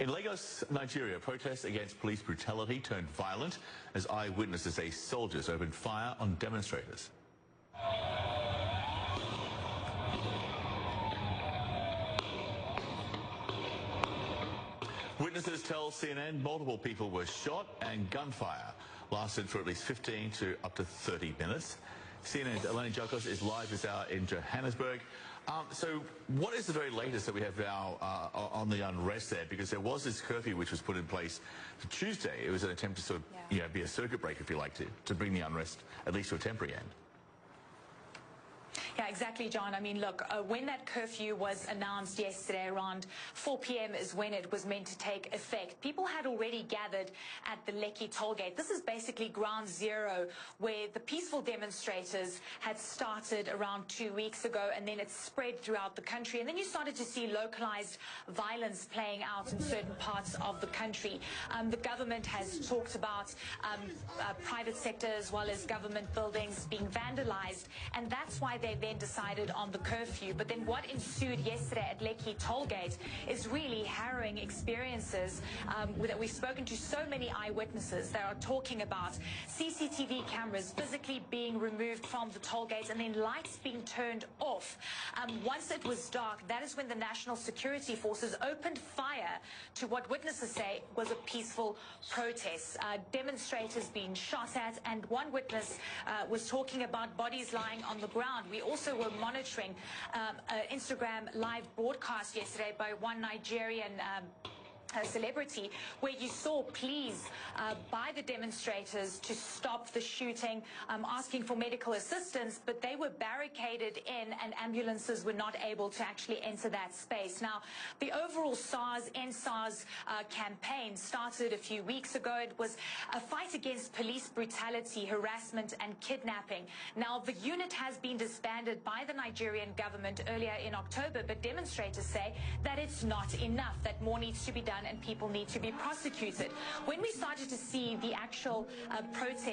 In Lagos, Nigeria, protests against police brutality turned violent as eyewitnesses say soldiers opened fire on demonstrators. Witnesses tell CNN multiple people were shot and gunfire lasted for at least 15 to up to 30 minutes. CNN's Eleni Jakos is live this hour in Johannesburg. So what is the very latest that we have now on the unrest there? Because there was this curfew which was put in place for Tuesday. It was an attempt to sort of be a circuit breaker, if you like, to bring the unrest at least to a temporary end. Yeah, exactly, John. I mean, look, when that curfew was announced yesterday around 4 p.m. is when it was meant to take effect. People had already gathered at the Lekki tollgate. This is basically ground zero where the peaceful demonstrators had started around 2 weeks ago, and then it spread throughout the country. And then you started to see localized violence playing out in certain parts of the country. The government has talked about private sector as well as government buildings being vandalized, and that's why they then decided on the curfew. But then what ensued yesterday at Lekki tollgate is really harrowing experiences that we've spoken to so many eyewitnesses that are talking about CCTV cameras physically being removed from the tollgate and then lights being turned off. Once it was dark, that is when the National Security Forces opened fire to what witnesses say was a peaceful protest. Demonstrators being shot at, and one witness was talking about bodies lying on the ground. We also were monitoring an Instagram live broadcast yesterday by one Nigerian celebrity, where you saw pleas by the demonstrators to stop the shooting, asking for medical assistance, but they were barricaded in and ambulances were not able to actually enter that space. Now, the overall endsars campaign started a few weeks ago. It was a fight against police brutality, harassment and kidnapping. Now, the unit has been disbanded by the Nigerian government earlier in October, but demonstrators say that it's not enough, that more needs to be done and people need to be prosecuted. When we started to see the actual protest